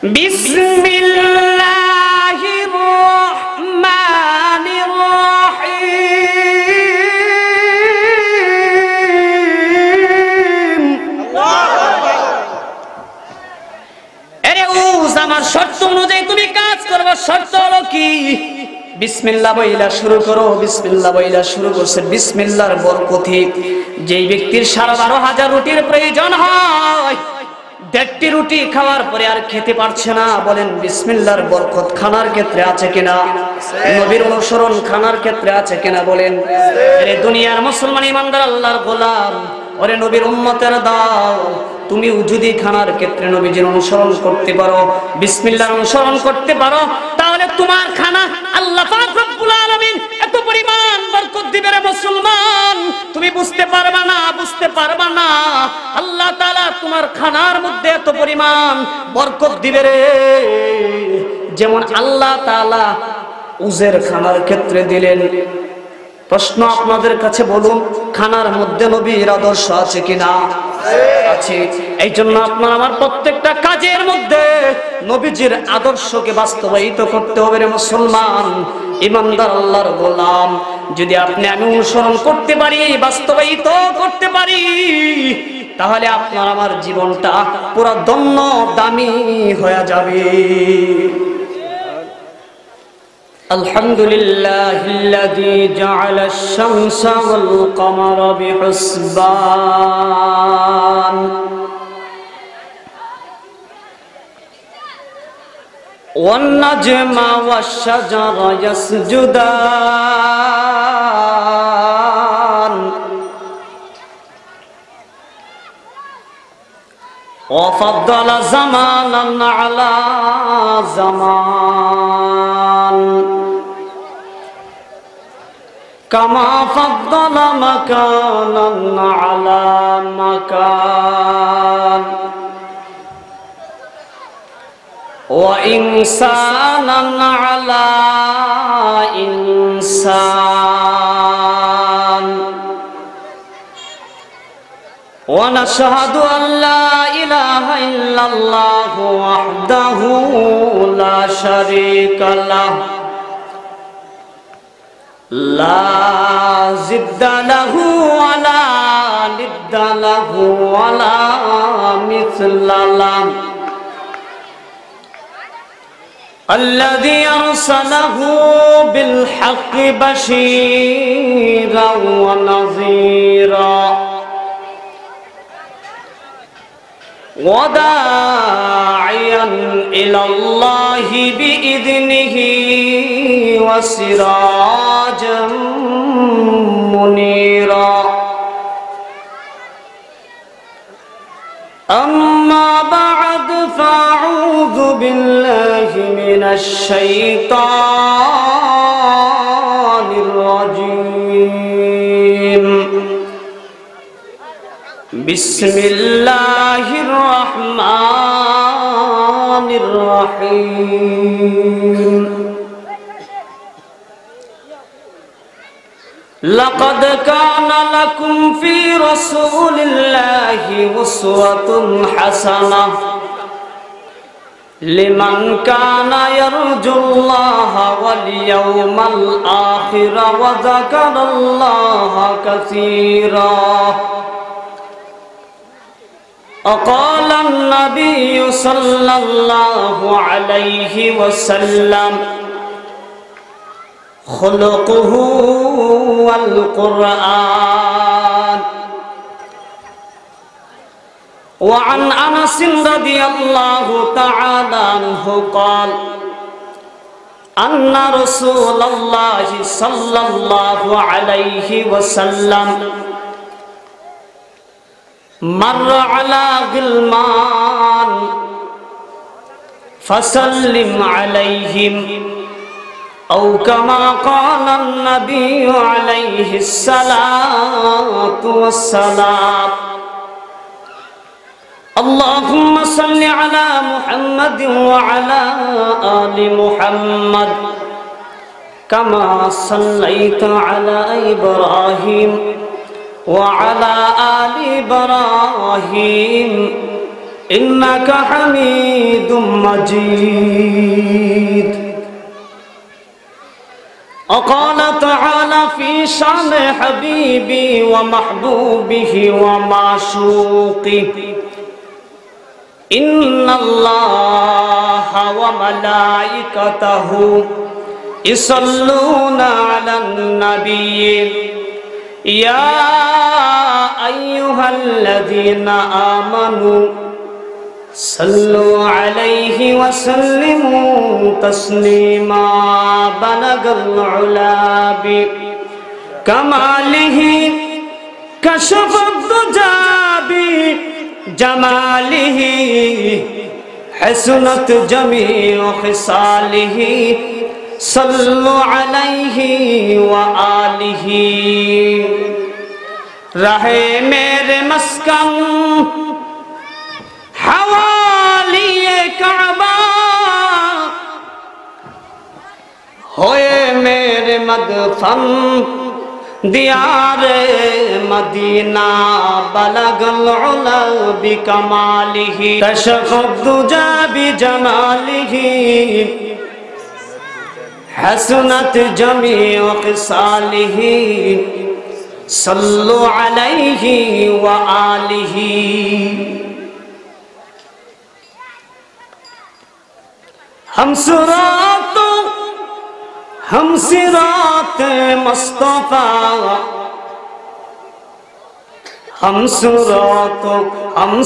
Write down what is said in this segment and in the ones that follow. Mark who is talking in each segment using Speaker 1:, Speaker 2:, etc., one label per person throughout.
Speaker 1: বিসমিল্লাহির রহমানির রহিম। আরে উজ আমার শর্ত অনুযায়ী তুমি কাজ করবে। শর্ত হলো কি? বিসমিল্লাহ বইলা শুরু করো। বিসমিল্লাহ বইলা শুরু করছে। বিসমিল্লাহর বরকতে যেই ব্যক্তির 12,500 রুটির প্রয়োজন হয়, 1.5টি রুটি খাওয়ার পরে আর খেতে পারছে না, বলেন বিসমিল্লাহর বরকত খানার ক্ষেত্রে আছে কিনা? নবীর অনুসরণ খানার ক্ষেত্রে আছে কিনা? বলেন। আরে দুনিয়ার মুসলমান ইমানদার আল্লাহর গোলাম, ওরে নবীর উম্মতের দাও, তুমি যদি খানার ক্ষেত্রে নবীজির অনুসরণ করতে পারো, বিসমিল্লাহর অনুসরণ করতে পারো, তাহলে তোমার খানা আল্লাহ পাক রব্বুল আলামিন এত পরিমাণ বরকত দিবে রে মুসলমান, তুমি বুঝতে পারবা না, বুঝতে পারবা না। আল্লাহ তাআলা তোমার খানার মধ্যে এত পরিমাণ বরকত দিবে রে, যেমন আল্লাহ তাআলা উজের খানার ক্ষেত্রে দিলেন। প্রশ্ন আপনাদের কাছে, বলুন খানার মধ্যে নবীর আদর্শ আছে কিনা? আছে। এই জন্য আপনার আমার প্রত্যেকটা কাজের মধ্যে নবীজির আদর্শকে বাস্তবায়িত করতে হবে রে মুসলমান, ইমানদার আল্লাহর গোলাম। যদি আপনি আমি অনুসরণ করতে পারি, বাস্তবায়িত করতে পারি, তাহলে আপনার আমার জীবনটা পুরো ধন্য দামি হয়ে যাবে। আলহামদুলিল্লাহিল্লাযী জাআলাশ শামসা ওয়াল কমারা বিহুসবান ওয়ান নাজমা ওয়াশ শাজারা ইয়াসজুদান ওয়া ফাদ্দালা জামানান আলা জামান কামা ফাদ্দালা মাকানান আলা মাকান ওয়া ইনসানান আলা ইনসান ওয়া নাশহাদু আন লা ইলাহা ইল্লাল্লাহু ওয়াহদাহু লা শারীকা লাহু লা জিদ্দা লাহু ওয়া লা নিদ্দা লাহু ওয়া লা মিছলা লাহু الذي أرسله بالحق بشيرا ونذيرا وداعيا إلى الله بإذنه وسراجا منيرا أما بعد فأعوذ بالله من الشيطان الرجيم بسم الله الرحمن الرحيم لقد كان لكم في رسول الله أسوة حسنة لمن كان يرجو الله واليوم الآخر وذكر الله كثيرا وقال النبي صلى الله عليه وسلم خلقه والقرآن. وعن أنس رضي الله تعالى عنه قال أن رسول الله صلى الله عليه وسلم مر على غلمان فسلم عليهم أو كما قال النبي عليه الصلاة والسلام. اللهم صل على محمد وعلى آل محمد كما صليت على إبراهيم وعلى آل إبراهيم إنك حميد مجيد. وقال تعالى في شأن حبيبي ومحبوبه ومعشوقه إن الله وملائكته يصلون على النبي يا أيها الذين آمنوا صلوا عليه وسلموا تسليما. بلغ العلا بكماله كشف الدجى بجماله حسنت جميع خصاله صلوا عليه وآله. رہے میرے مسکن حوالی کعبہ ہوئے میرے مدفن دیار مدینہ. بلغ العلا بکمالہ کشف الدجى بجمالہ حسنت جميع خصاله صلوا عليه وآله. हम सिरात मुस्तफा हम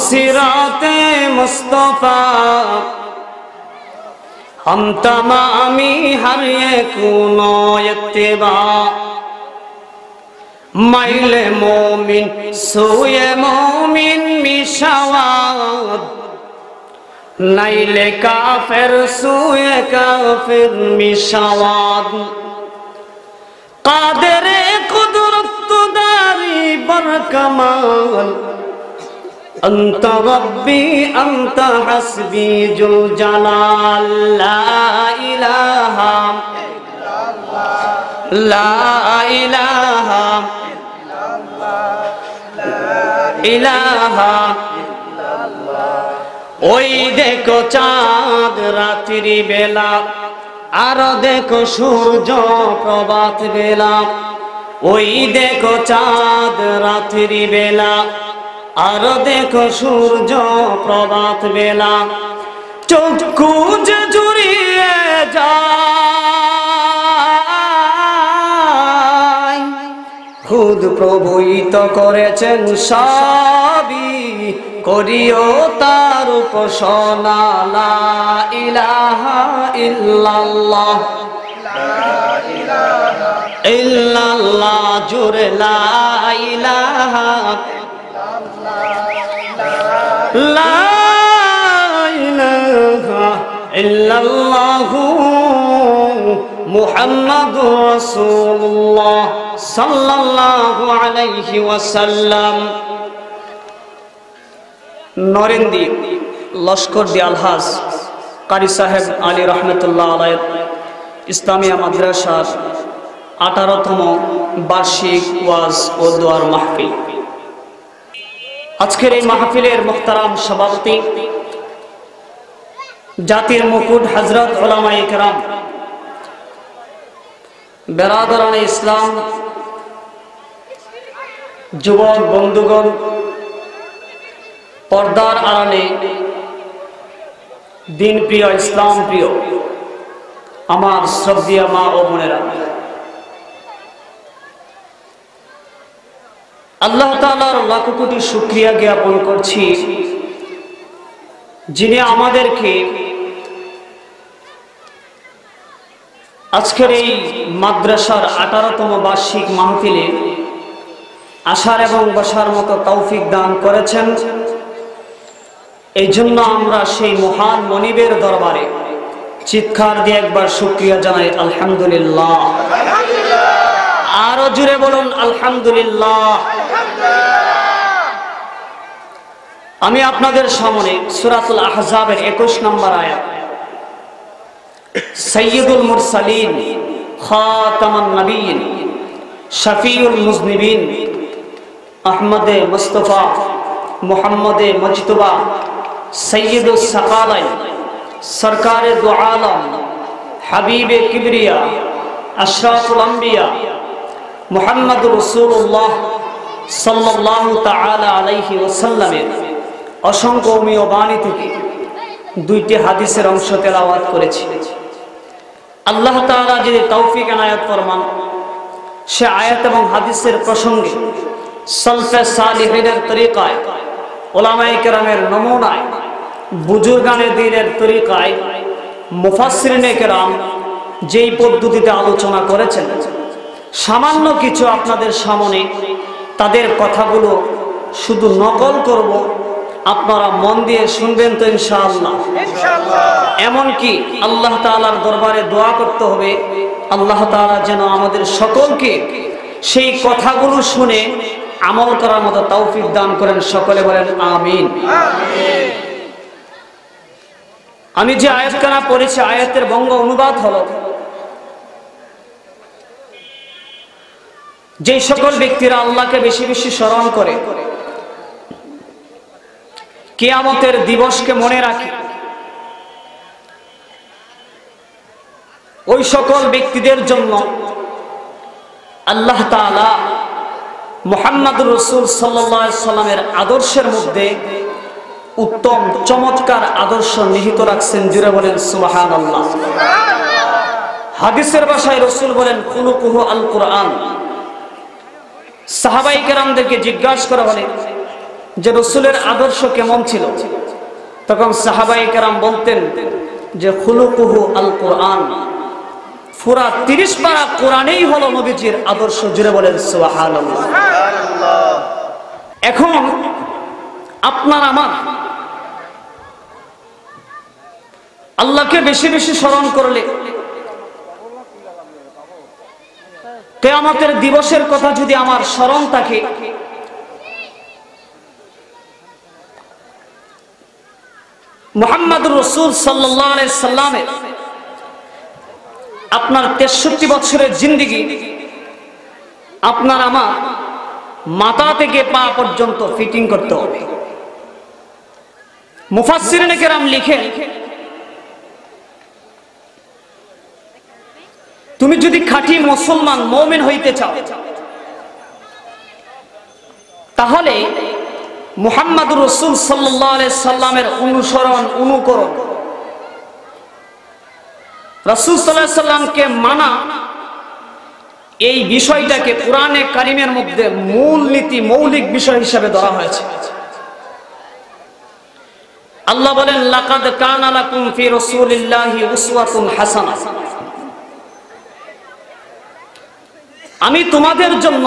Speaker 1: सिरात मुस्तफा हम तमामी हर यकूनो इत्तिबा. माइले मोमिन सोए मोमिन मिशावाद नाइले काफिर सोए काफिर मिशावाद. कादिरे कुदरत दारी बरकमाल अंत रब्बी अंत हस्बी जुल जलाल. ला इलाहा ला इलाहा इलाहा. ওই দেখো চাঁদ রাত্রি বেলা আর দেখো সূর্য প্রভাত বেলা. ওই দেখো চাঁদ রাত্রি বেলা আর দেখো সূর্য প্রভাত বেলা. চক্ষু যে জুড়িয়ে যায় খুদ প্রভুই তো করেছেন সবই করিও তার উপাসনা. লা ইলাহা ইল্লাল্লাহ ইল্লাল্লাহ জোরে লা ইলাহা লা ইলাহা ইল্লাল্লাহু মুহাম্মাদুর রাসূলুল্লাহ সাল্লাল্লাহু আলাইহি ওয়াসাল্লাম. নরেন্দ্র লস্কর দি আলহাজ কারি সাহেব আলী রহমতুল্লাহ আলাইহ ইসলামিয়া মাদ্রাসার 18তম বার্ষিক ওয়াজ ও দোয়ার মাহফিল. আজকের এই মাহফিলের মুহতারাম সভাপতি জাতির মুকুট হযরত উলামায়ে কেরাম, বেরাদরানে ইসলাম, যুবক বন্ধুগণ, পর্দার আড়ালে দিন প্রিয় ইসলাম প্রিয় আমার শ্রদ্ধেয় মা ও বোনেরা, আল্লাহ তাআলার লাখ কোটি শুকরিয়া জ্ঞাপন করছি যিনি আমাদেরকে আজকের এই মাদ্রাসার 18তম বার্ষিক মাহফিলে আসার এবং বসার মতো তৌফিক দান করেছেন। এই জন্য আমরা সেই মহান মনিবের দরবারে চিৎকার দিয়ে একবার শুকরিয়া জানাই আলহামদুলিল্লাহ। আরো জোরে বলুন আলহামদুলিল্লাহ। আমি আপনাদের সামনে সূরাতুল আহজাবের 21 নম্বর আয়াত, সাইয়্যিদুল মুরসালিন খাতামুন নবিয়্যিন শফিউল মুজনিবিন আহমদে মুস্তাফা মুহাম্মদে মুজতবা सैयदुस सकालाइन सरकारे दो आलम हबीबे किबरिया अशरफुल अंबिया मुहम्मद रसूलुल्लाह सल्लल्लाहु ताआला अलैहि वसल्लमेर असंख्य অমীয় বাণী থেকে দুইটি হাদিসের অংশ তেলাওয়াত করেছি। আল্লাহ তাআলা যদি তৌফিক এনায়েত ফরমান সে আয়াত এবং হাদিসের প্রসঙ্গে সালফে সালিহিনের তরিকায় উলামায়ে কেরামের নমুনায় বুজুর্গানে দ্বীনের তরিকায় মুফাসসিরিনে কেরাম যেই পদ্ধতিতে আলোচনা করেছেন সামান্য কিছু আপনাদের সামনে তাদের কথাগুলো শুধু নকল করব, আপনারা মন দিয়ে শুনবেন তো ইনশাআল্লাহ। এমন কি আল্লাহ তাআলার দরবারে দোয়া করতে হবে আল্লাহ তাআলা যেন আমাদের সকলকে সেই কথাগুলো শুনে আমল করার মতো তৌফিক দান করেন। সকলে বলেন আমিন। আমি যে আয়াতখানা পড়েছি আয়াতের বঙ্গ অনুবাদ হলো, যে সকল ব্যক্তিরা আল্লাহকে বেশি বেশি স্মরণ করে, কিয়ামতের দিবসকে মনে রাখে, ওই সকল ব্যক্তিদের জন্য আল্লাহ তাআলা মুহাম্মদুর রাসূল সাল্লাল্লাহু আলাইহি সাল্লামের আদর্শের মধ্যে উত্তম চমৎকার আদর্শ নিহিত রাখছেন। জুড়ে বলেন সুবহানাল্লাহ। হাদিসের ভাষায় রাসূল বলেন খুলুকুহু আল কুরআন। সাহাবায়ে কেরামদেরকে জিজ্ঞাসা করা হলে যে রাসূলের আদর্শ কেমন ছিল, তখন সাহাবায়ে কেরাম বলতেন যে খুলুকুহু আল কুরআন। পুরা 30 পারা কোরআনেই হলো নবীজির আদর্শ। জুড়ে বলেন সুবহানাল্লাহ। এখন আপনার আমার আল্লাহকে বেশি বেশি স্মরণ করলে কিয়ামতের দিবসের কথা যদি আমার স্মরণ থাকে, মুহাম্মদুর রাসূল সাল্লাল্লাহু আলাইহি সাল্লামের আপনার 63 বছরের জিন্দেগি আপনার আমার মাথা থেকে পা পর্যন্ত ফিটিং করতে হবে। মুফাসসিরিনে কেরাম লিখেন, তুমি যদি খাঁটি মুসলমান মুমিন হইতে চাও তাহলে মুহাম্মদুর রাসূল সাল্লাল্লাহু আলাইহি সাল্লামের অনুসরণ অনুকরণ, রাসূল সাল্লাল্লাহু আলাইহি সাল্লামকে মানা, এই বিষয়টাকে কোরআনে কারিমের মধ্যে মূল নীতি মৌলিক বিষয় হিসেবে ধরা হয়েছে। আল্লাহ বলেন লাকাদ কানা লাকুম ফি রাসূলিল্লাহি উসওয়াতুন হাসানাহ। আমি তোমাদের জন্য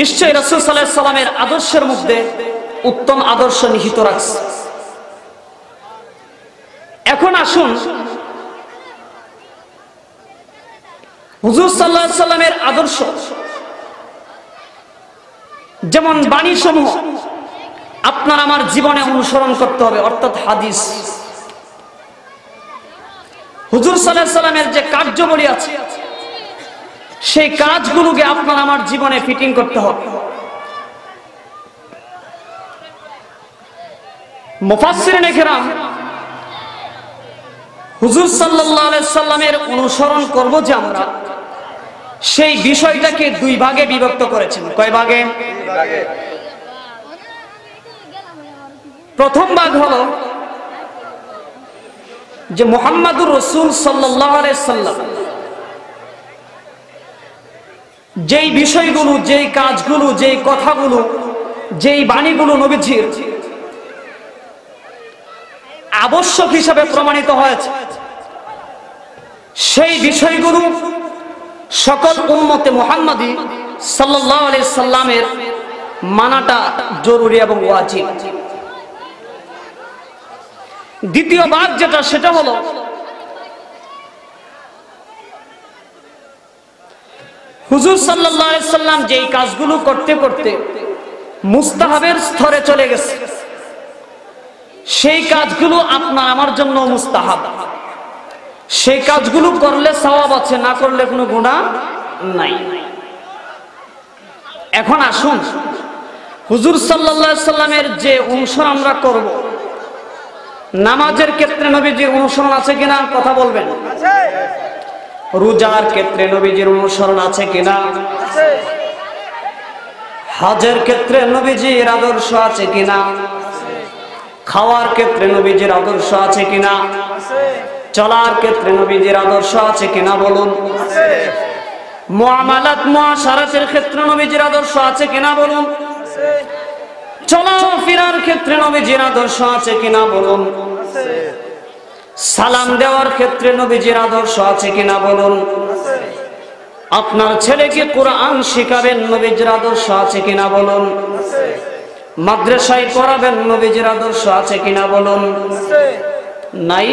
Speaker 1: নিশ্চয় রাসূল সাল্লাল্লাহু আলাইহি সাল্লামের আদর্শের মধ্যে উত্তম আদর্শ নিহিত রাখছি। এখন আসুন হুজুর সাল্লাল্লাহু আলাইহি সাল্লামের আদর্শ যেমন বাণী সমূহ আপনার আমার জীবনে অনুসরণ করতে হবে, অর্থাৎ হাদিস। হুজুর সাল্লাল্লাহু আলাইহি সাল্লামের যে কার্যাবলী আছে সেই কাজগুলোকে আপনার আমার জীবনে ফিটিং করতে হবে। মুফাসসিরিনে কেরাম হুজুর সাল্লাল্লাহু আলাইহি সাল্লামের অনুসরণ করব যে আমরা, সেই বিষয়টাকে দুই ভাগে বিভক্ত করেছেন। কয় ভাগে? প্রথম ভাগ হলো যে মুহাম্মদুর রাসূল সাল্লাল্লাহু আলাইহি সাল্লাম যেই বিষয়গুলো, যেই কাজগুলো, যেই কথাগুলো, যেই বাণীগুলো নবীজির আবশ্যক হিসাবে প্রমাণিত হয়েছে, সেই বিষয়গুলো সকল উম্মতে মুহাম্মাদি সাল্লাল্লাহু আলাইহি সাল্লামের মানাটা জরুরি এবং ওয়াজিব। দ্বিতীয় ভাগ যেটা, সেটা হলো হুজুর সাল্লাল্লাহু আলাইহি সাল্লাম যেই কাজগুলো করতে করতে মুস্তাহাবের স্তরে চলে গেছে, সেই কাজগুলো আপনার আমার জন্য মুস্তাহাব। সেই কাজগুলো করলে সওয়াব আছে, না করলে কোনো গুনাহ নাই। এখন আসুন হুজুর সাল্লাল্লাহু আলাইহি সাল্লামের যে অনুসরণ আমরা করব, নামাজের ক্ষেত্রে নবীজির অনুসরণ আছে কিনা কথা বলবেন। রোজার ক্ষেত্রে নবীজির অনুসরণ আছে কিনা? হজের ক্ষেত্রে নবীজির আদর্শ আছে কিনা? খাওয়ার ক্ষেত্রে নবীজির আদর্শ আছে কিনা? চলার ক্ষেত্রে নবীজির আদর্শ আছে কিনা বলুন। মুআমালাত মুআশারাতের ক্ষেত্রে নবীজির আদর্শ আছে কিনা বলুন। চলাফেরার ক্ষেত্রে নবীজির আদর্শ আছে কিনা বলুন। সালাম দেওয়ার ক্ষেত্রে নবীজির আদর্শ আছে কিনা বলুন। আপনার ছেলেকে কোরআন শিখাবেন, নবীজির আদর্শ আছে কিনা বলুন। মাদ্রাসায় পড়াবেন, নবীজির আদর্শ আছে কিনা বলুন। নাই?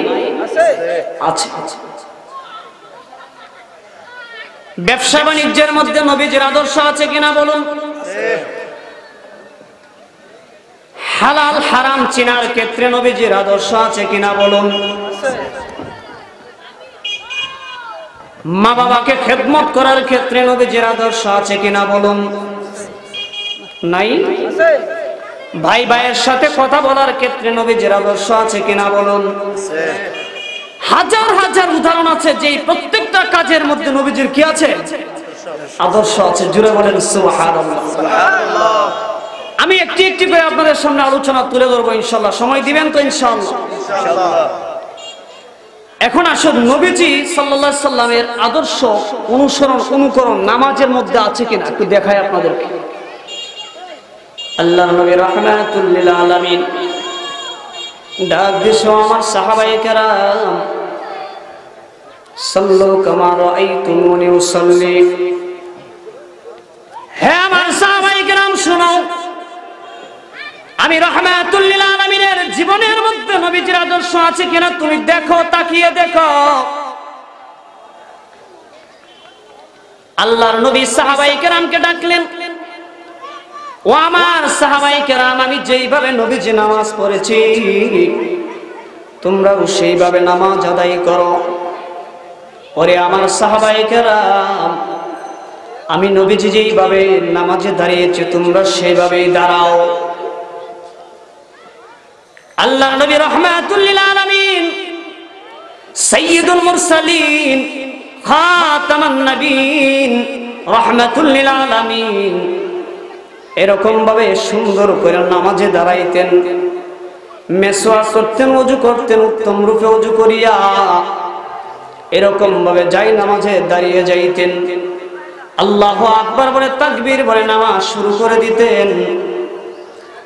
Speaker 1: আছে। ব্যবসা বাণিজ্যের মধ্যে নবীজির আদর্শ আছে কিনা বলুন। হালাল হারাম চিনার ক্ষেত্রে নবীজির আদর্শ আছে কিনা বলুন। মা বাবাকে খেদমত করার ক্ষেত্রে নবীজির আদর্শ আছে কিনা বলুন। নাই? ভাই ভাইয়ের সাথে কথা বলার ক্ষেত্রে নবীজির আদর্শ আছে কিনা বলুন। হাজার হাজার উদাহরণ আছে যে প্রত্যেকটা কাজের মধ্যে নবীজির কি আছে? আদর্শ আছে। জুড়ে বলেন সুবহানাল্লাহ। আমি একটি একটি করে আপনাদের সামনে আলোচনা তুলে ধরবো ইনশাআল্লাহ। সময় দিবেন তো ইনশাআল্লাহ? এখন আসুন নবীজি সাল্লাল্লাহু আলাইহি সাল্লামের আদর্শ অনুসরণ অনুকরণ নামাজের মধ্যে আছে কিনা একটু দেখাই আপনাদেরকে। আল্লাহর নবী রাহমাতুল লিল আলামিন ডাক দিছো আমার সাহাবায়ে কেরাম, সাল্লু কামা রাআইতুমুনি উসাল্লি। হে আমার সাহাবায়ে কেরাম শুনো, আমি রাহমাতুল লিল আলামিনের জীবনের মধ্যে নবীজির আদর্শ আছে কিনা তুমি দেখো, তাকিয়ে দেখো। আল্লাহর নবী সাহাবায়ে কেরামকে ডাকলেন, ও আমার সাহাবায়ে কেরাম, আমি যেইভাবে নবীজি নামাজ পড়েছি তোমরাও সেইভাবে নামাজ আদায় করো। ওরে আমার সাহাবায়ে কেরাম, আমি নবীজি যেইভাবে নামাজে দাঁড়িয়েছি তোমরা সেইভাবেই দাঁড়াও। আল্লাহর নবী রাহমাতুল লিল আলামিন, সাইয়্যিদুল মুরসালিন, খাতামান নবীন, রাহমাতুল লিল আলামিন এরকম ভাবে সুন্দর করে নামাজে দাঁড়াইতেন, মেসওয়াক করতেন, ওযু করতেন উত্তম রূপে ওযু করিয়া এরকম ভাবে যাই নামাজে দাঁড়িয়ে যাইতেন। আল্লাহু আকবার বলে তাকবীর বলে নামাজ শুরু করে দিতেন।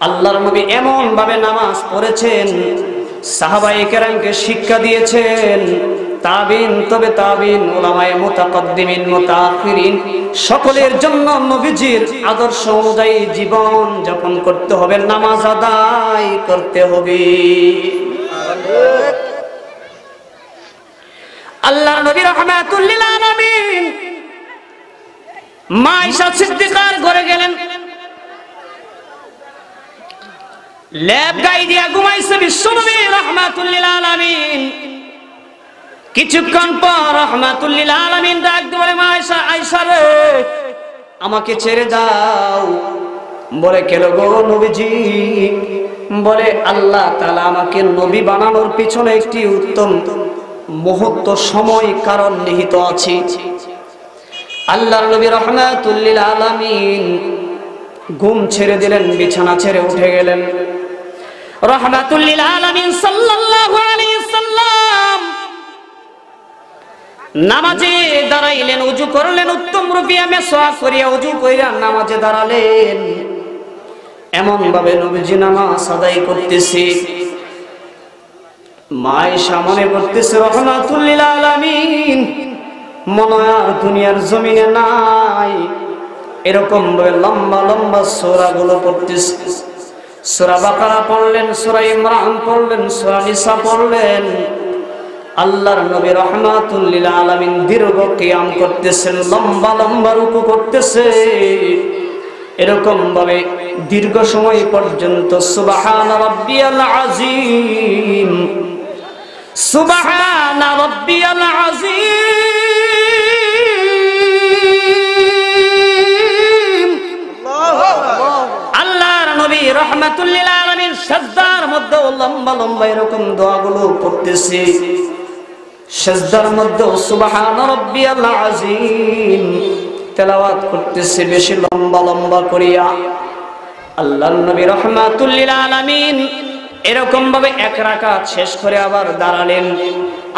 Speaker 1: আল্লাহর নবী এমন ভাবে নামাজ পড়েছেন, সাহাবায়ে কেরামকে শিক্ষা দিয়েছেন। তাবিন, তবে তাবিন, উলামায়ে মুতাকদ্দিমিন, মুতাআখিরিন সকলের জন্য নবীজির আদর্শ অনুযায়ী জীবন যাপন করতে হবে, নামাজ আদায় করতে হবে। আল্লাহর নবী রাহমাতুল লিল আলামিন মা আয়েশা সিদ্দিকার ঘরে গেলেন। লেপ গায়ে দিয়া ঘুমাইছে বিশ্বনবী রাহমাতুল লিল আলামিন। কিছুক্ষণ পর রাহমাতুল লিল আলামিন ডাক দিয়ে বলে, মা আয়েশা, আয়েশা রে আমাকে ছেড়ে দাও। বলে কেন গো নবীজি? বলে আল্লাহ তাআলা আমাকে নবী বানানোর পিছনে একটি উত্তম মুহূর্ত সময় কারণ নিহিত আছে। আল্লাহর নবী রাহমাতুল লিল আলামিন ঘুম ছেড়ে দিলেন, বিছানা ছেড়ে উঠে গেলেন। রাহমাতুল লিল আলামিন সাল্লাল্লাহু আলাইহি সাল্লাম নামাজে দাঁড়াইলেন, ওযু করলেন, উত্তম রূপে মেসওয়াক করিয়া ওযু কইরা নামাজে দাঁড়ালেন। এমন ভাবে নবীজি নামাজ আদায় করতেছে, মা আয়েশা মনে করতেছে রাহমাতুল লিল আলামিন মনে হয় আর দুনিয়ার জমিনে নাই। এরকম ভাবে লম্বা লম্বা সূরা গুলো পড়তেছে। সূরা বাকারা পড়লেন, সূরা ইমরান পড়লেন, সূরা নিসা পড়লেন। আল্লাহর নবী রাহমাতুল লিল আলামিন দীর্ঘ কিয়াম করতেছেন, লম্বা লম্বা রুকু করতেছে। এরকম ভাবে দীর্ঘ সময় পর্যন্ত সুবহান রাব্বিয়াল আযীম, সুবহান রাব্বিয়াল আযীম। আল্লাহর নবী রাহমাতুল লিল আলামিন সিজদার মধ্যে লম্বা লম্বা এরকম দোয়াগুলো পড়তেছে, সিজদার মধ্যে সুবহান রাব্বিয়াল আযীম তেলাওয়াত করতেছে বেশি লম্বা লম্বা করিয়া। আল্লাহর নবী রাহমাতুল লিল আলামিন এরকম ভাবে এক রাকাত শেষ করে আবার দাঁড়ালেন,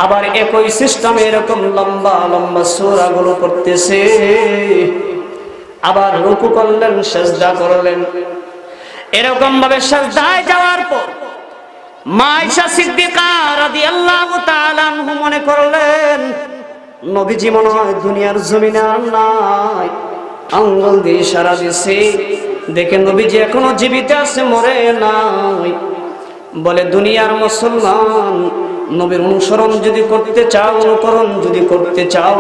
Speaker 1: আবার একই সিস্টেমে এরকম লম্বা লম্বা সূরাগুলো পড়তেছে, আবার রুকু করলেন, সিজদা করলেন। এরকম ভাবে সিজদায় যাওয়ার পর মা আয়েশা সিদ্দিকা রাদিয়াল্লাহু তাআলা আনহা মনে করলেন নবীজি মনে হয় দুনিয়ার জমিনে আর নাই। আঙ্গুল দিয়ে ইশারা দিছে, দেখে নবীজি এখনো জীবিত আছে, মরে নাই। বলে দুনিয়ার মুসলমান, নবীর অনুসরণ যদি করতে চাও, অনুকরণ যদি করতে চাও,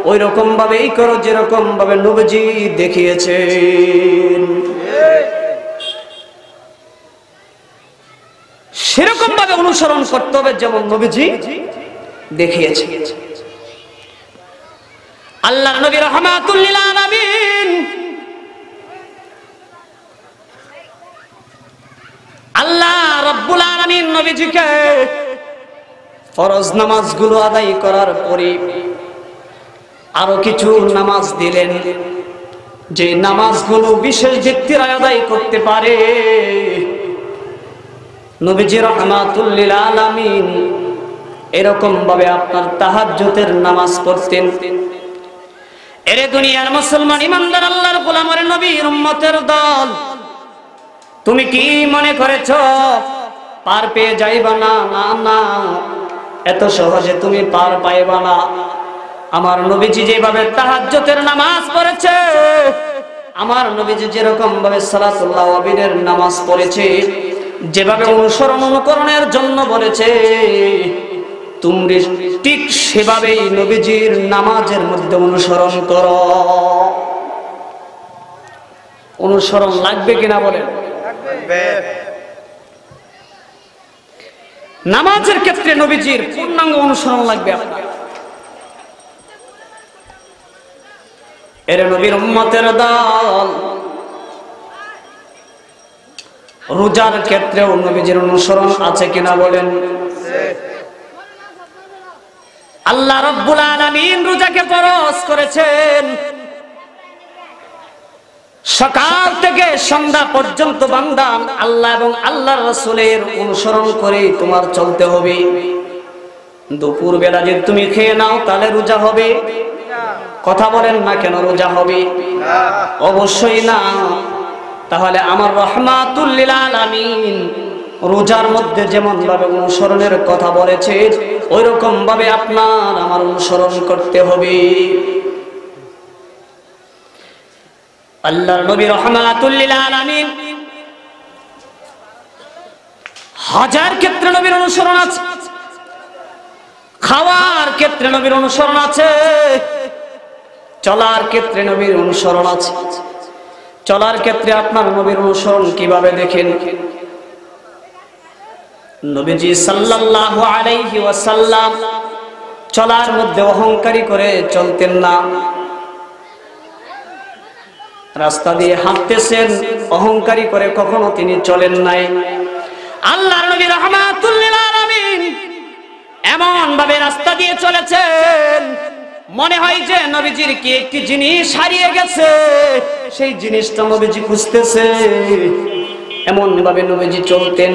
Speaker 1: ওই রকম ভাবেই করো যেরকম ভাবে নবীজি দেখিয়েছেন। সেরকম ভাবে অনুসরণ করতে হবে যেমন নবীজি দেখিয়েছে। আল্লাহর নবী রাহমাতুল লিল আলামিন আল্লাহ রাব্বুল আলামিন নবীজিকে ফরজ নামাজগুলো আদায় করার পরে আরো কিছু নামাজ দিলেন, যে নামাজগুলো বিশেষ ব্যক্তিরা আদায় করতে পারে। নবীজি রাহমাতুল লিল আলামিন এরকম ভাবে আপনার তাহাজ্জুদের নামাজ পড়তেন। এরে দুনিয়ার মুসলমান ইমানদার আল্লাহর গোলামের নবীর উম্মতের দল, তুমি কি মনে করেছো পার পেয়ে যাইবা না? না না, এত সহজে তুমি পার পাইবা না। আমার নবীজি যেভাবে তাহাজ্জুদের নামাজ পড়েছে, আমার নবীজি যেরকম ভাবে সালাতুল্লাহ ওয়াবিনের নামাজ পড়েছে, যেভাবে অনুসরণ অনুকরণের জন্য বলেছে, তুমি ঠিক সেভাবেই নবীজির নামাজের মধ্যে অনুসরণ করো। অনুসরণ লাগবে কিনা বলেন? নামাজের ক্ষেত্রে নবীজির পূর্ণাঙ্গ অনুসরণ লাগবে আপনার। এর নবীর উম্মতের দল, রোজার ক্ষেত্রেও নবীজির অনুসরণ আছে কিনা বলেন? আল্লাহ রাব্বুল আলামিন রোজাকে ফরজ করেছেন। সকাল থেকে সন্ধ্যা পর্যন্ত বান্দা আল্লাহ এবং আল্লাহর রাসূলের অনুসরণ করে তোমার চলতে হবে। দুপুর বেলা যদি তুমি খেয়ে নাও তাহলে রোজা হবে? কথা বলেন না কেন রোজা হবে? অবশ্যই না। তাহলে আমার রাহমাতুল লিল আলামিন রোজার মধ্যে যেমন ভাবে অনুসরণের কথা বলেছে, ওই রকম ভাবে আপনার আমার অনুসরণ করতে হবে। আল্লাহর নবী রাহমাতুল লিল আলামিন হাজার ক্ষেত্রে নবীর অনুসরণ আছে, খাওয়ার ক্ষেত্রে নবীর অনুসরণ আছে, চলার ক্ষেত্রে নবীর অনুসরণ আছে। চলার ক্ষেত্রে আপনার নবীর অনুসরণ কিভাবে দেখেন? নবীজি সাল্লাল্লাহু আলাইহি ওয়াসাল্লাম চলার মধ্যে অহংকারী করে চলতেন না। রাস্তা দিয়ে হাঁটতেছেন, অহংকারী করে কখনো তিনি চলেন নাই। আল্লাহর নবী রাহমাতুল লিল আলামিন এমন ভাবে রাস্তা দিয়ে চলেছেন, মনে হয় যে নবীজির কি একটি জিনিস হারিয়ে গেছে, সেই জিনিসটা নবীজি খুঁজতেছে। এমন ভাবে নবীজি চলতেন।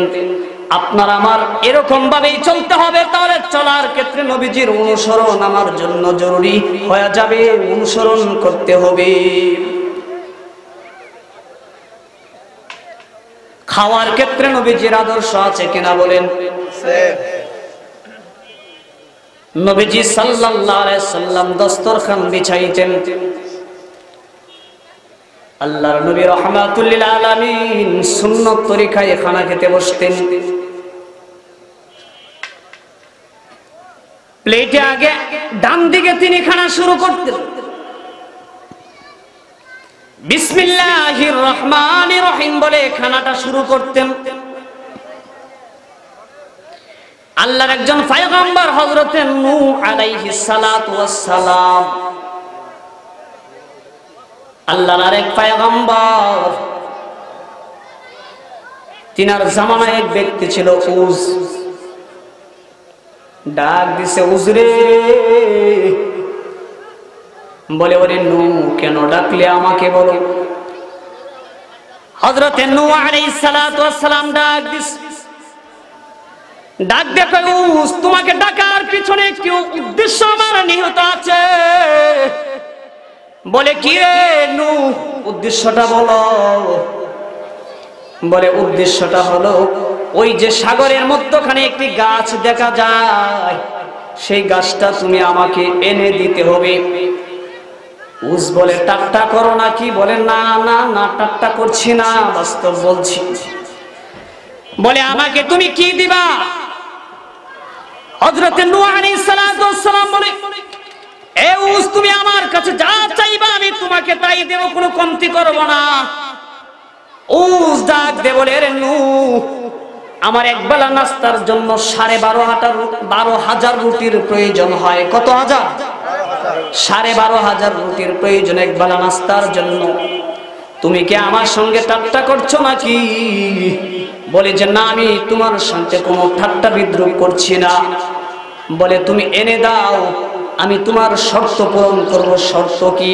Speaker 1: আপনার আমার এরকম ভাবেই চলতে হবে। তাহলে চলার ক্ষেত্রে নবীজির অনুসরণ আমার জন্য জরুরি হয়ে যাবে, অনুসরণ করতে হবে। খাওয়ার ক্ষেত্রে নবীজির আদর্শ আছে কিনা বলেন? নবীজি সাল্লাল্লাহু আলাইহি সাল্লাম দস্তরখান বিছাইতেন। আল্লাহর নবী রাহমাতুল লিল আলামিন সুন্নাত তরিকায় খানা খেতে বসতেন। প্লেটে আগে ডান দিকে তিনি খানা শুরু করতেন, বিসমিল্লাহির রহমানির রহিম বলে খানাটা শুরু করতেন। আল্লাহর একজন পয়গম্বর হযরতে নূহ আলাইহিস সালাতু ওয়াস সালাম, আল্লাহর আরেক পয়গম্বর তিনার জামানায় এক ব্যক্তি ছিল উজ। ডাক দিছে, উজরে, বলে ওরে নূহ কেন ডাকলে আমাকে বলো। হযরতে নূহ আলাইহিস সালাতু ওয়াস সালাম ডাক দিছে, ডাক দিয়ে কয় উজ তোমাকে ডাকার পিছনে কি উদ্দেশ্য আমার নিহিত আছে। বলে কি রে নূহ উদ্দেশ্যটা বলো। বলে উদ্দেশ্যটা হলো ওই যে সাগরের মধ্যখানে একটি গাছ দেখা যায়, সেই গাছটা তুমি আমাকে এনে দিতে হবে। উজ বলে ঠাট্টা করো নাকি? বলে না না না ঠাট্টা করছি না, বাস্তব বলছি। বলে আমাকে তুমি কি দিবা? হযরতে নূহ আলাইহিস সালাতু ওয়াস সালাম বলে এ উজ তুমি আমার কাছে যা চাইবা আমি তোমাকে তাই দেব, কোনো কমতি করব না। উজ ডাক দে বলে রে নূহ আমার একবেলা নাস্তার জন্য 12,500 রুটির প্রয়োজন হয়। কত হাজার? 12,500 রুটির প্রয়োজন একবেলা নাস্তার জন্য। তুমি কি আমার সঙ্গে ঠাট্টা করছো নাকি? বলে যে না আমি তোমার সাথে কোনো ঠাট্টা বিদ্রুপ করছি না। বলে তুমি এনে দাও, আমি তোমার শর্ত পূরণ করব। শর্ত কি?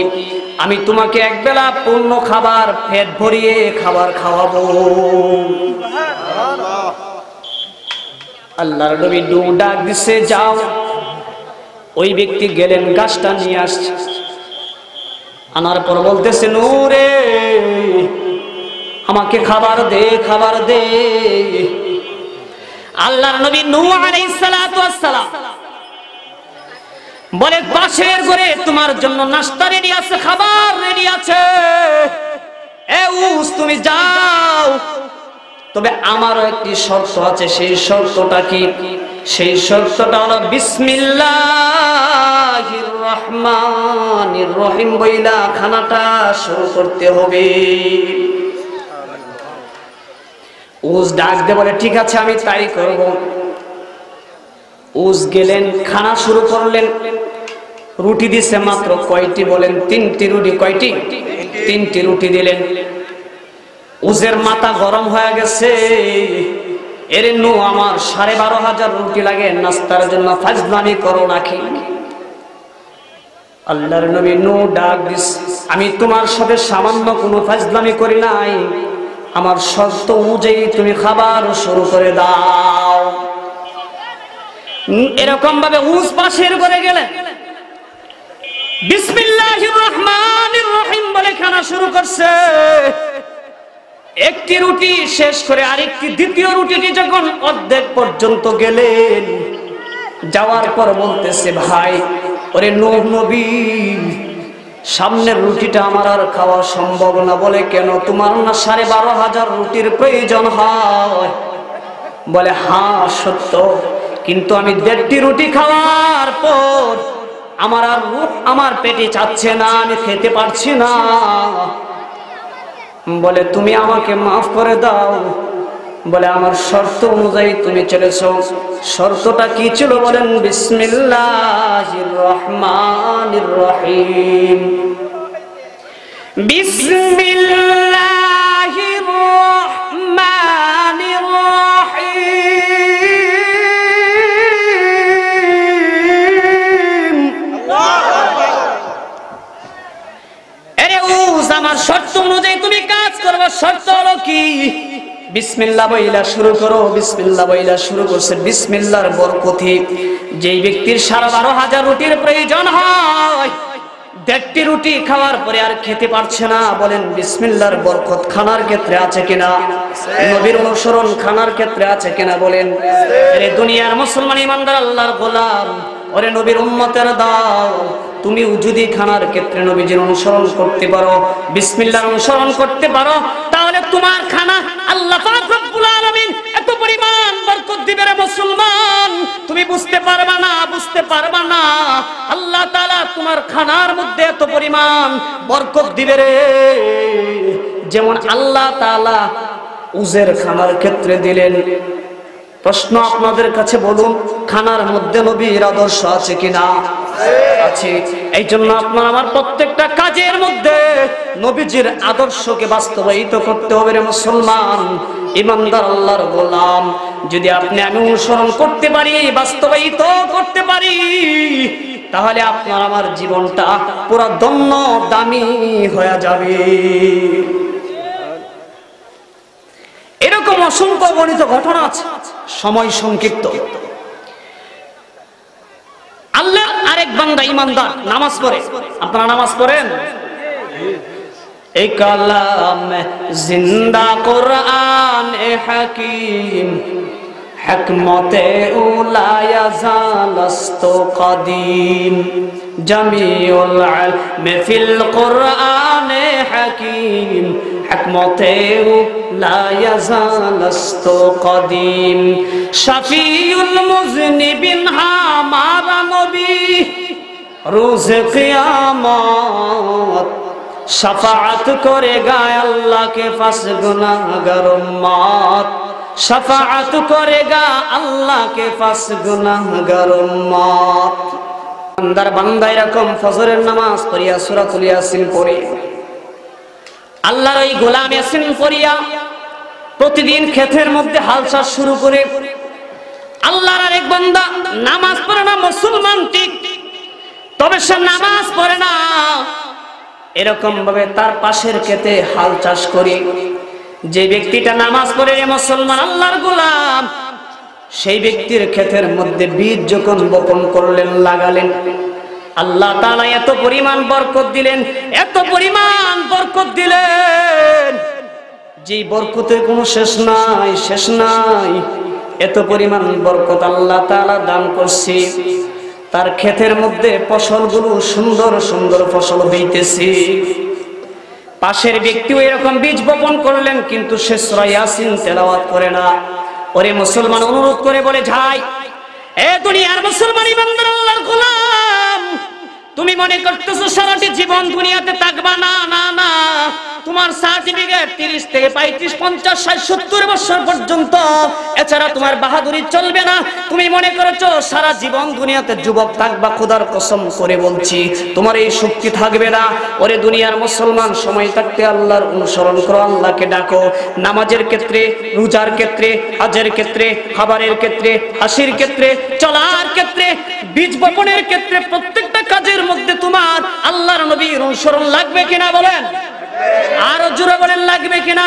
Speaker 1: আমি তোমাকে একবেলা পূর্ণ খাবার পেট ভরিয়ে খাবার খাওয়াবো। আল্লাহর নবী নূহ ডাক দিছে যাও। ওই ব্যক্তি গেলেন, গাছটা নিয়ে আসছে, আনার পর বলতেছে নূহ রে আমাকে খাবার দে, খাবার দে। আল্লাহর নবী নূহ আলাইহিস সালাতু ওয়াস সালাম বলে পাশের ঘরে তোমার জন্য নাস্তা রেডি আছে, খাবার রেডি আছে। এ উস তুমি যাও, তবে আমারও একটি শর্ত আছে। সেই শর্তটা কি? সেই শর্তটা হলো বিসমিল্লাহির রহমানির রহিম বইলা খানাটা শুরু করতে হবে। উস ডাক দিয়ে বলে ঠিক আছে আমি তাই করব। উস গেলেন, খানা শুরু করলেন। রুটি দিছে মাত্র কয়টি বলেন? 3টি রুটি। কয়টি? 3টি রুটি দিলেন। উজের মাথা গরম হয়ে গেছে। এর নূহ আমার 12,500 রুটি লাগে নাস্তার জন্য, ফাজলামি করো নাকি? আল্লাহর নবী নূহ ডাক দিস, আমি তোমার সাথে সামান্য কোনো ফাজলামি করি নাই, আমার শর্ত অনুযায়ী তুমি খাবার শুরু করে দাও। এরকম ভাবে উস পাশের ঘরে গেলেন, বিসমিল্লাহির রহমানির রহিম বলে খানা শুরু করছে। একটি রুটি শেষ করে আরেকটি, দ্বিতীয় রুটিটি যখন অর্ধেক পর্যন্ত গেলেন, যাওয়ার পর বলতেছে ভাই ওরে নূহ নবী সামনের রুটিটা আমার আর খাওয়া সম্ভব না। বলে কেন? তোমার না 12,500 রুটির প্রয়োজন হয়? বলে হ্যাঁ সত্য, কিন্তু আমি 1.5টি রুটি খাওয়ার পর আমার আর আমার পেটে চাচ্ছে না, আমি খেতে পারছি না। বলে তুমি আমাকে মাফ করে দাও। বলে আমার শর্ত অনুযায়ী তুমি চলেছো। শর্তটা কি ছিল বলেন? বিসমিল্লাহির রহমানির রহিম। বিসমিল্লাহির রহমানির রহিম। আরে উস আমার শর্ত অনুযায়ী তুমি কাজ করবে। শর্ত হলো কি? বিসমিল্লাহ বইলা শুরু করো। বিসমিল্লাহ বইলা শুরু করছে। বিসমিল্লাহর বরকতে যেই ব্যক্তির 12,500 রুটির প্রয়োজন হয়, 1.5টি রুটি খাওয়ার পরে আর খেতে পারছে না, বলেন বিসমিল্লাহর বরকত খানার ক্ষেত্রে আছে কিনা? নবীর অনুসরণ খানার ক্ষেত্রে আছে কিনা? বলেন। আরে দুনিয়ার মুসলমান ইমানদার আল্লাহর গোলাম, ওরে নবীর উম্মতের দাও, তুমি যদি খানার ক্ষেত্রে নবীজির অনুসরণ করতে পারো, বিসমিল্লাহর অনুসরণ করতে পারো, তাহলে তোমার খানা আল্লাহ পাক রব্বুল আলামিন এত পরিমাণ বরকত দিবে রে মুসলমান, তুমি বুঝতে পারবা না, বুঝতে পারবা না। আল্লাহ তাআলা তোমার খানার মধ্যে এত পরিমাণ বরকত দিবে রে, যেমন আল্লাহ তাআলা উজের খানার ক্ষেত্রে দিলেন। প্রশ্ন আপনাদের কাছে, বলুন খানার মধ্যে নবীর আদর্শ আছে কিনা? আছে। এই জন্য আপনার আমার প্রত্যেকটা কাজের মধ্যে নবীজির আদর্শকে বাস্তবায়িত করতে হবে রে মুসলমান। ইমানদার আল্লাহর গোলাম, যদি আপনি আমি অনুসরণ করতে পারি, বাস্তবায়িত করতে পারি, তাহলে আপনার আমার জীবনটা পুরো ধন্য দামি হয়ে যাবে। এরকম অসংখ্য গণিত ঘটনা আছে, সময় সংক্ষিপ্ত। আল্লাহ আরেক বান্দা ইমানদার নামাজ পড়ে। আপনারা নামাজ পড়েন? এই কালাম জিন্দা কোরআন হাকিম, হিকমতে উলা ইয়াজালাস্ত কদিম, জামিউল ইলম ফিল কোরআন হাকিম, হিকমতে উলা ইয়াজালাস্ত কদিম, শাফিউল মুজনিবিন হামারা নবী, রোজে কিয়ামত শাফাআত করেগা আল্লাহ কে পাস গুনাহগার উম্মত, শাফাআত করেগা আল্লাহ কে পাস গুনাহগার উম্মত। বান্দার বান্দা এরকম ফজরের নামাজ পড়িয়া সূরাতুল ইয়াসিন পড়ে, আল্লাহর ওই গোলাম ইয়াসিন পড়িয়া প্রতিদিন ক্ষেতের মধ্যে হাল চাষ শুরু করে। আল্লাহর আরেক বান্দা নামাজ পড়ে না, মুসলমান ঠিক, তবে সে নামাজ পড়ে না, এরকম ভাবে তার পাশের ক্ষেতে হাল চাষ করে। যে ব্যক্তিটা নামাজ পড়ে মুসলমান আল্লাহর গোলাম, সেই ব্যক্তির ক্ষেতের মধ্যে বীজ যখন বপন করলেন, লাগালেন, আল্লাহ তাআলা এত পরিমাণ বরকত দিলেন, এত পরিমাণ বরকত দিলেন, যে বরকতের কোনো শেষ নাই, শেষ নাই। এত পরিমাণ বরকত আল্লাহ তাআলা দান করছে। তার ক্ষেতের মধ্যে ফসলগুলো সুন্দর সুন্দর ফসল হইতেছে। পাশের ব্যক্তিও এরকম বীজ বপন করলেন, কিন্তু সে সূরা ইয়াসিন তেলাওয়াত করে না। ওরে মুসলমান অনুরোধ করে বলে, যাই এ দুনিয়ার মুসলমান ইমানদার আল্লাহর গোলাম, তুমি মনে করতেছো সারাটি জীবন দুনিয়াতে থাকবা? না না না, তোমার সার্টিফিকেট 30 থেকে 35 50 60 70 বছর পর্যন্ত, এছাড়া তোমার বাহাদুরি চলবে না। তুমি মনে করেছো সারা জীবন দুনিয়াতে যুবক থাকবা, খোদার কসম করে বলছি তোমার এই শক্তি থাকবে না। ওরে দুনিয়ার মুসলমান, সময় থাকতে আল্লাহর অনুসরণ করো, আল্লাহকে ডাকো। নামাজের ক্ষেত্রে, রোজার ক্ষেত্রে, হজের ক্ষেত্রে, খাবারের ক্ষেত্রে, হাসির ক্ষেত্রে, চলার ক্ষেত্রে, বীজ বপনের ক্ষেত্রে, প্রত্যেকটা কাজের মধ্যে তোমার আল্লাহর নবীর অনুসরণ লাগবে কিনা বলেন? আরো জোরে বলেন, লাগবে কিনা?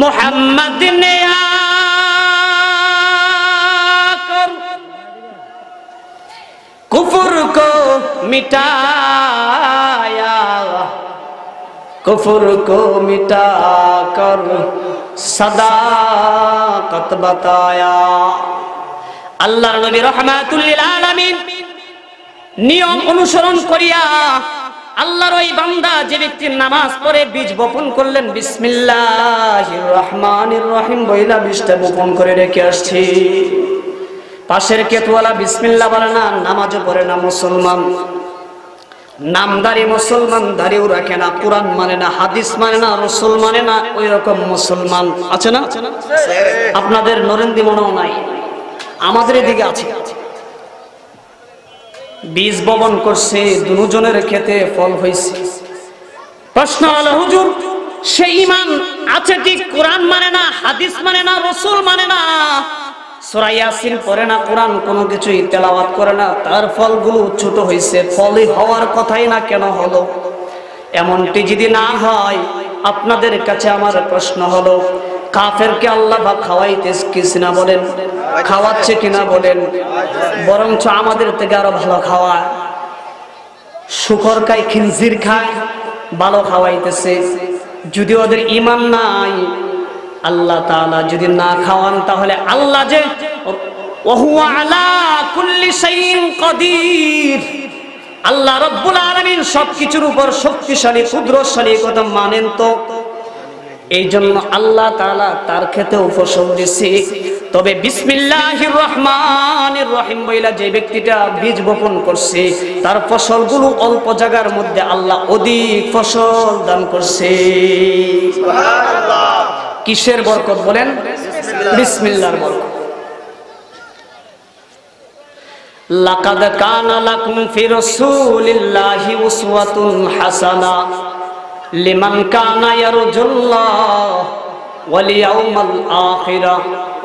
Speaker 1: মুহাম্মদ নে আকর কুফর কো মিটায়া, কুফর কো মিটা কর সাদাকত বাতায়া। আল্লাহর নবী রাহমাতুল লিল আলামিন নিয়ম অনুসরণ করিয়া আল্লাহর ওই বান্দা যে ব্যক্তির নামাজ পড়ে বীজ বপন করলেন, বিসমিল্লাহির রহমানির রহিম বইলা বীজটা বপন করে রেখে আসছি। পাশের ক্ষেতওয়ালা বিসমিল্লাহ বলে না, নামাজও পড়ে না, মুসলমান, নামদারি মুসলমান, দাড়িও রাখে না, কোরআন মানে না, হাদিস মানে না, রাসূল মানে না, ওই রকম মুসলমান আছে না? আপনাদের নরেন্দ্র মনেও নাই, আমাদের এদিকে আছে। বীজ বপন করছে, দুজনের ক্ষেতে ফল হয়েছে। প্রশ্ন হলো, হুজুর সেই ঈমান আছে ঠিক, কোরআন মানে না, হাদিস মানে না, রাসূল মানে না, সূরা ইয়াসিন পড়ে না, কোরআন কোনো কিছুই তেলাওয়াত করে না, তার ফলগুলো ছোট হয়েছে, ফলই হওয়ার কথাই না কেন হলো? এমনটি যদি না হয়, আপনাদের কাছে আমার প্রশ্ন হলো, কাফেরকে আল্লাহ বা খাওয়াইতেছে না বলেন? খাওয়াচ্ছে কিনা বলেন? বরঞ্চ আমাদের থেকে আরো ভালো খাওয়ায়। শুকর খায়, খিনজির খায়, ভালো খাওয়াইতেছে। যদি ওদের ঈমান নাই, আল্লাহ তাআলা যদি না খাওয়ান, তাহলে আল্লাহ যে ওহুয়া আলা কুল্লি শাইইন কাদির, আল্লাহ রাব্বুল আলামিন সবকিছুর উপর শক্তিশালী, কুদরতশালী, কথা মানেন তো? এই জন্য আল্লাহ তাআলা তার ক্ষেতেও ফসল দিয়েছে। তবে বিসমিল্লাহির রহমানির রহিম বইলা যে ব্যক্তিটা বীজ বপন করছে, তার ফসলগুলো অল্প জায়গার মধ্যে আল্লাহ অধিক ফসল দান করছে। সুবহানাল্লাহ। কিসের বরকত বলেন? বিসমিল্লাহর বরকত। লাকাদ কানা লাকুম ফি রাসূলিল্লাহি উসওয়াতুন হাসানাহ, লিমান কানা ইয়ারজুল্লাহ ওয়াল ইয়াউমাল আখিরা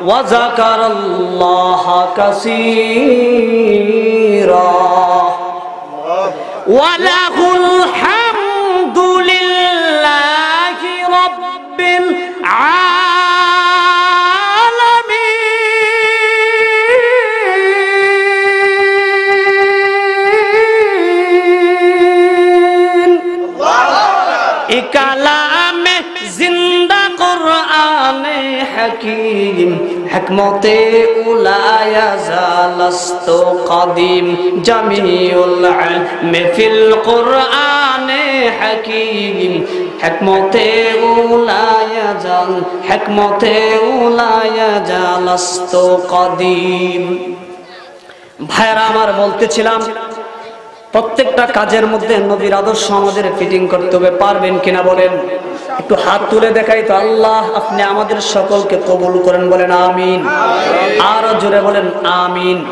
Speaker 1: ওয়া যাকারাল্লাহা কাসীরা ওয়া লাহুল হামদু লিল্লাহি রাব্বিল কালামে জিন্দা কুরআনে হাকীম হিকমতে উলায়া জালাস্ত কাদিম জামিউল ইলম ফিল কুরআনে হাকীম হিকমতে উলায়া জালাস্ত কাদিম। ভাইরা আমার, বলতেছিলাম প্রত্যেকটা কাজের মধ্যে নবীর আদর্শ আমাদের ফিটিং করতে হবে। পারবেন কিনা বলেন? একটু হাত তুলে দেখাই তো। আল্লাহ আপনি আমাদের সকলকে কবুল করেন, বলেন আমিন। আরো জোরে বলেন আমিন।